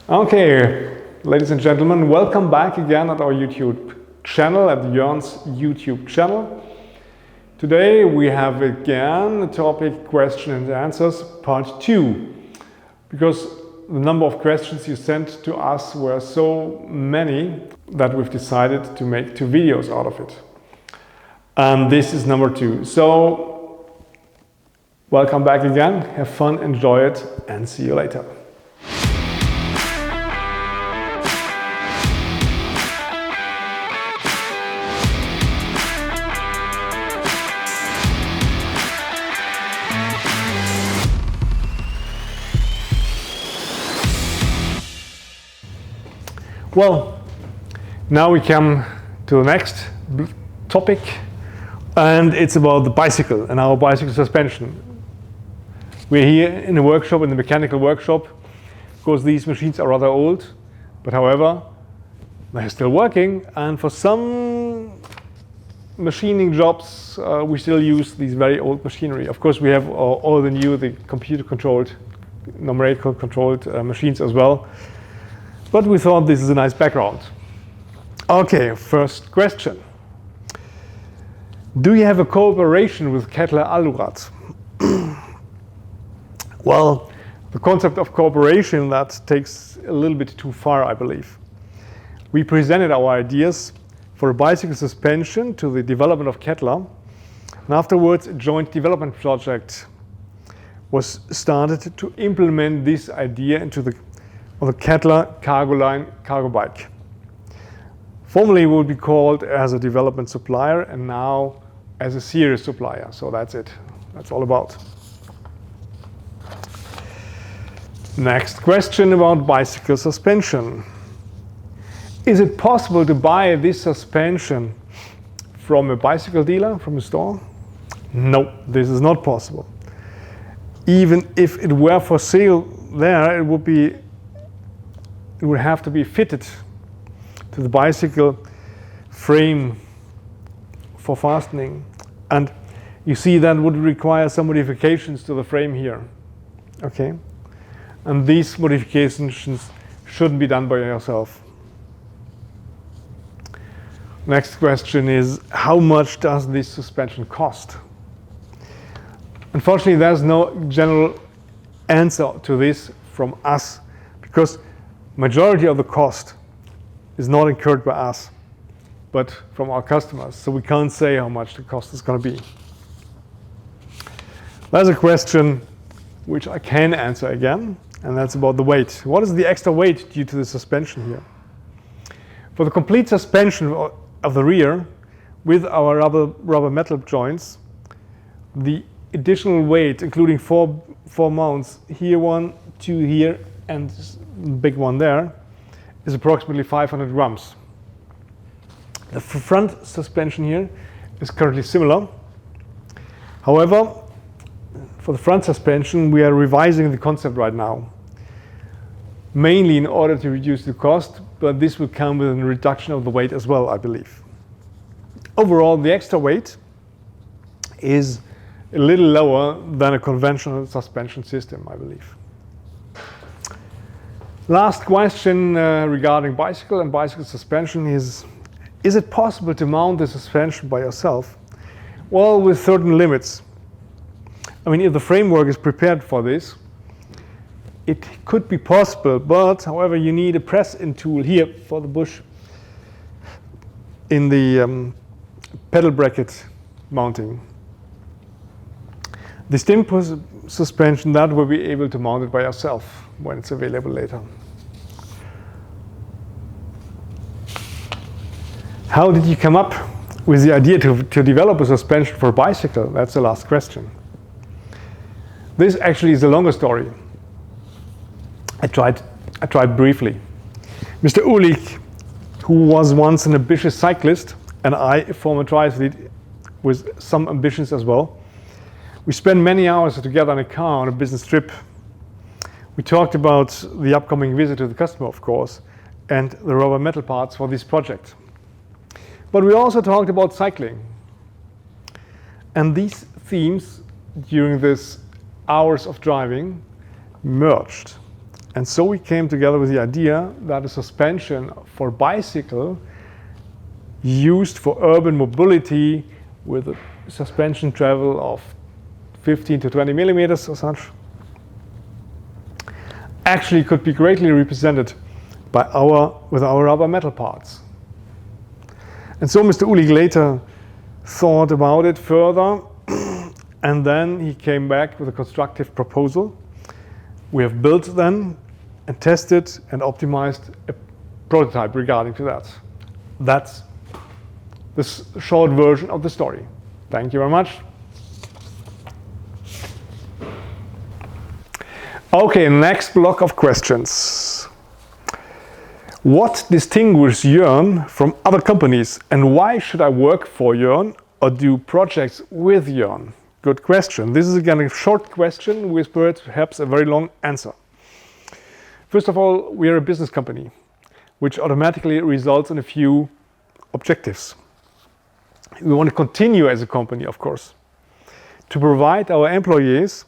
Okay, ladies and gentlemen, welcome back again at our YouTube channel, at Yearn's YouTube channel. Today we have again the topic question and answers part 2, because the number of questions you sent to us were so many that we've decided to make 2 videos out of it. And this is number 2. So welcome back again, have fun, enjoy it, and see you later. Well, now we come to the next topic, and it's about the bicycle and our bicycle suspension. We're here in a workshop, in the mechanical workshop, because these machines are rather old, but however, they're still working, and for some machining jobs, we still use these very old machinery. Of course, we have all the new, the computer-controlled, numerical controlled machines as well. But we thought this is a nice background. Okay, first question. Do you have a cooperation with Kettler Alurad? Well, the concept of cooperation, that takes a little bit too far, I believe. We presented our ideas for a bicycle suspension to the development of Kettler, and afterwards a joint development project was started to implement this idea into the Kettler cargo line cargo bike. Formerly it would be called as a development supplier, and now as a series supplier. So that's it. That's all about. Next question about bicycle suspension. Is it possible to buy this suspension from a bicycle dealer, from a store? No, this is not possible. Even if it were for sale there, it would have to be fitted to the bicycle frame for fastening. And you see that would require some modifications to the frame here. Okay? And these modifications shouldn't be done by yourself. Next question is, how much does this suspension cost? Unfortunately, there's no general answer to this from us, because majority of the cost is not incurred by us, but from our customers. So we can't say how much the cost is going to be. There's a question which I can answer again, and that's about the weight. What is the extra weight due to the suspension here? For the complete suspension of the rear with our rubber metal joints, the additional weight, including four mounts, here 1, 2 here, and the big one there, is approximately 500 grams. The front suspension here is currently similar. However, for the front suspension, we are revising the concept right now, mainly in order to reduce the cost, but this will come with a reduction of the weight as well, I believe. Overall, the extra weight is a little lower than a conventional suspension system, I believe. Last question regarding bicycle and bicycle suspension is it possible to mount the suspension by yourself? Well, with certain limits. I mean, if the framework is prepared for this, it could be possible, but however, you need a press-in tool here for the bush in the pedal bracket mounting. The stem suspension, that will be able to mount it by yourself when it's available later. How did you come up with the idea to develop a suspension for a bicycle? That's the last question. This actually is a longer story. I tried briefly. Mr. Ulich, who was once an ambitious cyclist, and I, a former triathlete with some ambitions as well, we spent many hours together in a car on a business trip. We talked about the upcoming visit to the customer, of course, and the rubber metal parts for this project. But we also talked about cycling. And these themes during this hours of driving merged. And so we came together with the idea that a suspension for bicycle used for urban mobility with a suspension travel of 15 to 20 millimeters or such actually could be greatly represented with our rubber metal parts. And so Mr. Uhlig later thought about it further, and then he came back with a constructive proposal. We have built then and tested and optimized a prototype regarding to that. That's the short version of the story. Thank you very much. Okay, next block of questions. What distinguishes Yearn from other companies, and why should I work for Yearn or do projects with Yearn? Good question. This is again a short question with perhaps a very long answer. First of all, we are a business company, which automatically results in a few objectives. We want to continue as a company, of course, to provide our employees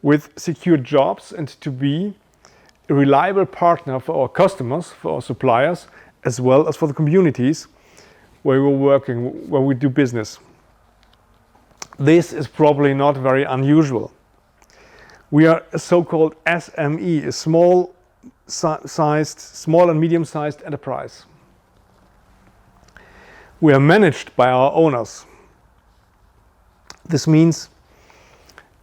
with secure jobs and to be a reliable partner for our customers, for our suppliers, as well as for the communities where we're working, where we do business. This is probably not very unusual. We are a so-called SME, a small and medium-sized enterprise. We are managed by our owners. This means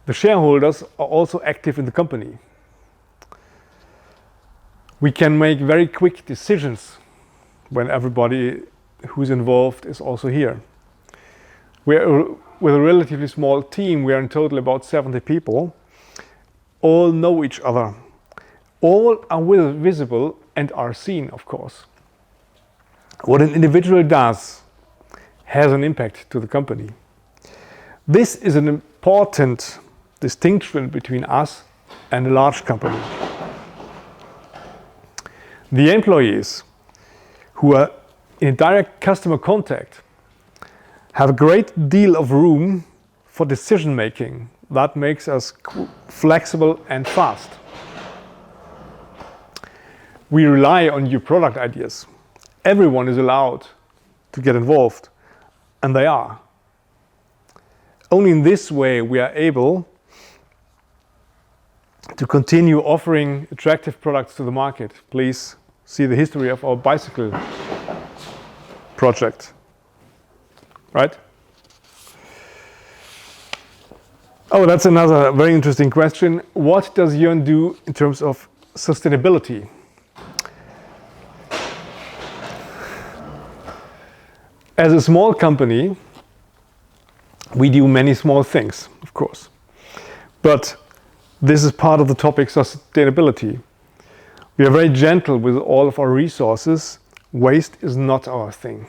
the shareholders are also active in the company. We can make very quick decisions when everybody who's involved is also here. With a relatively small team, we are in total about 70 people, all know each other. All are visible and are seen, of course. What an individual does has an impact to the company. This is an important distinction between us and a large company. The employees who are in direct customer contact have a great deal of room for decision making. That makes us flexible and fast. We rely on new product ideas. Everyone is allowed to get involved, and they are. Only in this way we are able to continue offering attractive products to the market. Please see the history of our bicycle project. Right? Oh, that's another very interesting question. What does Yearn do in terms of sustainability? As a small company, we do many small things, of course. But this is part of the topic sustainability. We are very gentle with all of our resources. Waste is not our thing.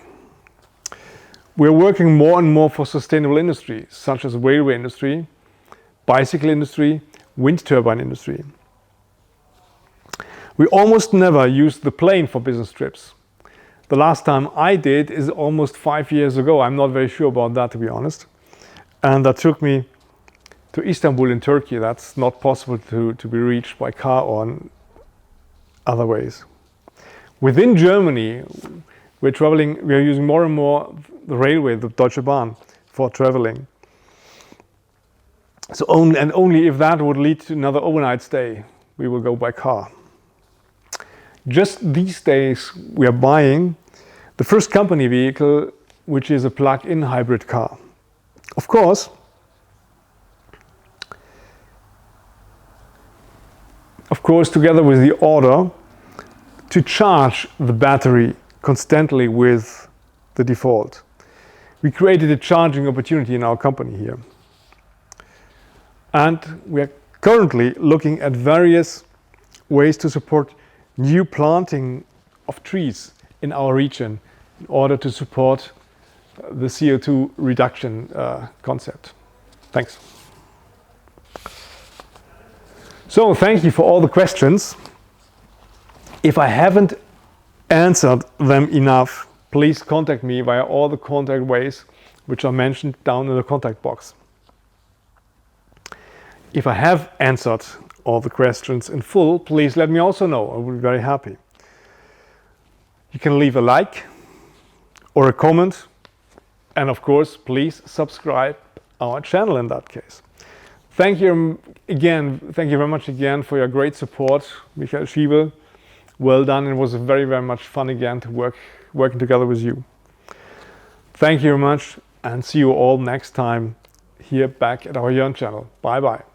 We are working more and more for sustainable industry, such as railway industry, bicycle industry, wind turbine industry. We almost never use the plane for business trips. The last time I did is almost 5 years ago. I'm not very sure about that, to be honest. And that took me to Istanbul in Turkey. That's not possible to be reached by car or in other ways. Within Germany, we are using more and more the railway, the Deutsche Bahn, for traveling. So only if that would lead to another overnight stay, we will go by car. Just these days, we are buying the first company vehicle, which is a plug-in hybrid car. Of course, together with the order to charge the battery constantly with the default. We created a charging opportunity in our company here. And we are currently looking at various ways to support new planting of trees in our region in order to support the CO2 reduction concept. Thanks. So thank you for all the questions. If I haven't answered them enough, please contact me via all the contact ways which are mentioned down in the contact box. If I have answered all the questions in full, please let me also know. I would be very happy. You can leave a like or a comment, and of course, please subscribe our channel in that case. Thank you very much again for your great support, Michael Schiebel. Well done. It was very, very much fun again to working together with you. Thank you very much, and see you all next time here back at our Yearn channel. Bye bye.